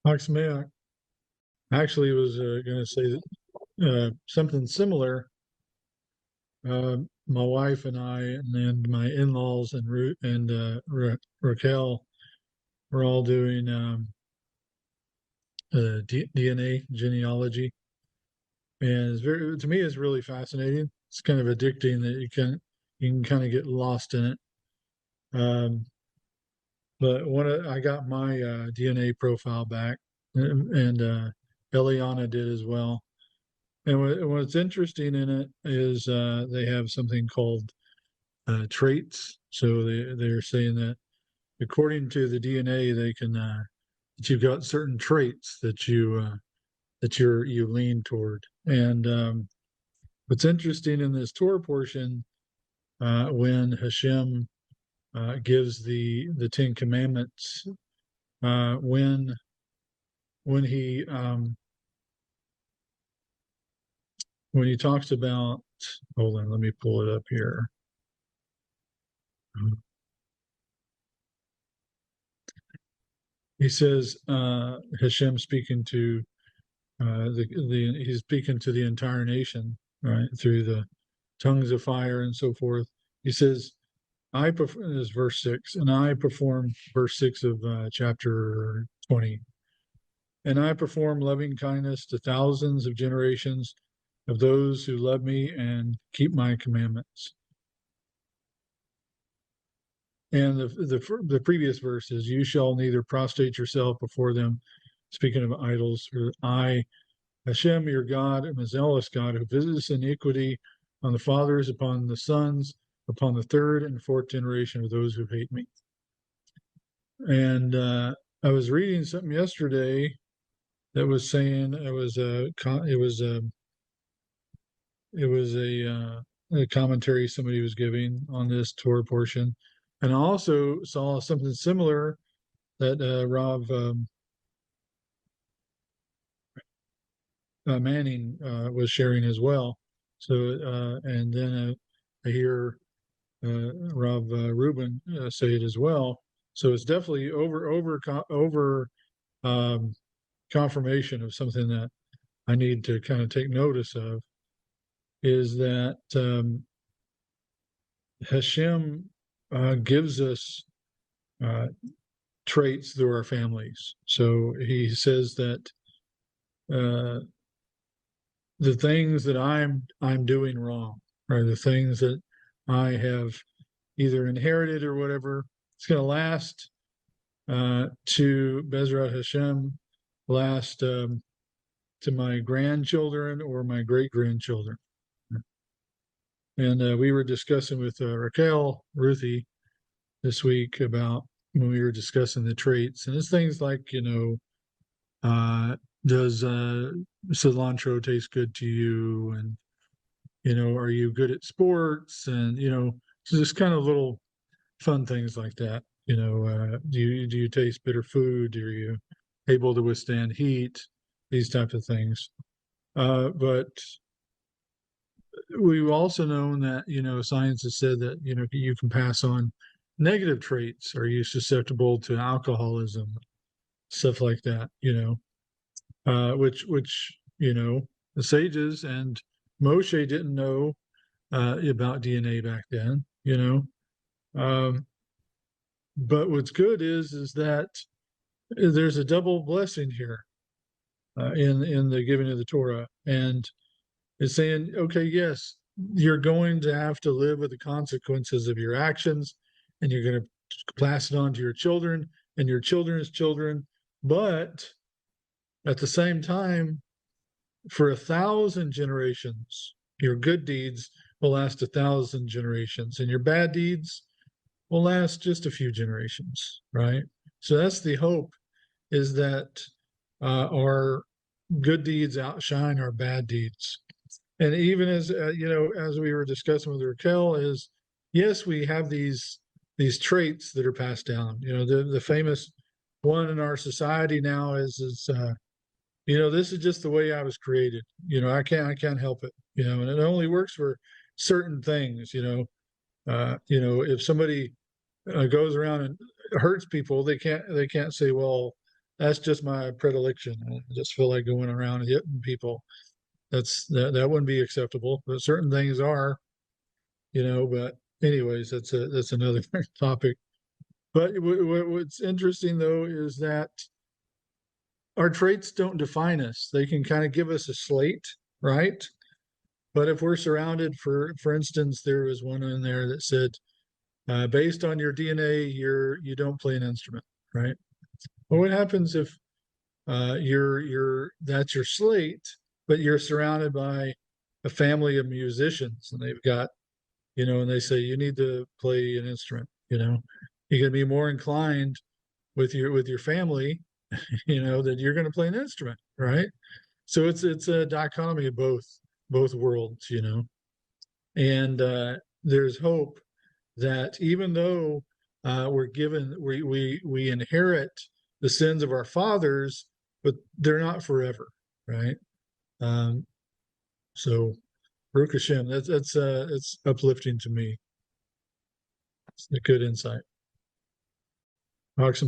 Oxmayak actually was going to say something similar. My wife and I, and then my in-laws and Raquel, were all doing DNA genealogy, and to me, it's really fascinating. It's kind of addicting that you can kind of get lost in it. But I got my DNA profile back, and Eliana did as well. And what's interesting in it is they have something called traits. So they're saying that according to the DNA, they can that you've got certain traits that you lean toward. And what's interesting in this Torah portion, when Hashem gives the Ten Commandments, when he talks about, hold on, let me pull it up here. He says, Hashem speaking to he's speaking to the entire nation, right, through the tongues of fire and so forth. He says, this is verse 6, and I perform, verse 6 of chapter 20, and I perform loving kindness to thousands of generations of those who love me and keep my commandments. And the previous verse is, you shall neither prostrate yourself before them, speaking of idols, for I, Hashem, your God, am a zealous God who visits iniquity on the fathers, upon the sons, upon the third and fourth generation of those who hate me. And I was reading something yesterday that was saying it was a commentary somebody was giving on this Torah portion, and I also saw something similar that Rav Manning was sharing as well. So and then I hear Rav Rubin say it as well. So it's definitely over confirmation of something that I need to kind of take notice of, is that Hashem gives us traits through our families. So he says that the things that I'm doing wrong, or the things that I have either inherited or whatever, it's going to last to Bezrat Hashem, last to my grandchildren or my great-grandchildren. And we were discussing with Raquel, Ruthie, this week about when we were discussing the traits. And it's things like, does cilantro taste good to you? And, are you good at sports? And, so just kind of little fun things like that. Do you taste bitter food? Are you able to withstand heat? These types of things. But we've also known that, science has said that, you can pass on negative traits. Are you susceptible to alcoholism? Stuff like that, which the sages and Moshe didn't know about DNA back then, but what's good is that there's a double blessing here in the giving of the Torah. And it's saying, okay, yes, you're going to have to live with the consequences of your actions, and you're going to pass it on to your children and your children's children. But at the same time, for 1,000 generations, your good deeds will last 1,000 generations, and your bad deeds will last just a few generations, right? So that's the hope, is that our good deeds outshine our bad deeds. And even as as we were discussing with Raquel, is yes, we have these traits that are passed down. The famous one in our society now is this is just the way I was created. I can't help it. And it only works for certain things. If somebody goes around and hurts people, they can't say, well, that's just my predilection. I just feel like going around hitting people. That wouldn't be acceptable. But certain things are, But anyways, that's another topic. But what's interesting though is that our traits don't define us. They can kind of give us a slate, right? But if we're surrounded, for instance, there was one in there that said, based on your DNA, you don't play an instrument, right? Well, what happens if that's your slate, but you're surrounded by a family of musicians, and they've got, and they say you need to play an instrument, you can be more inclined with your family, that you're going to play an instrument, right? So it's a dichotomy of both worlds, and there's hope that even though we inherit the sins of our fathers, but they're not forever, right? So Baruch Hashem, it's uplifting to me. It's a good insight. Hawks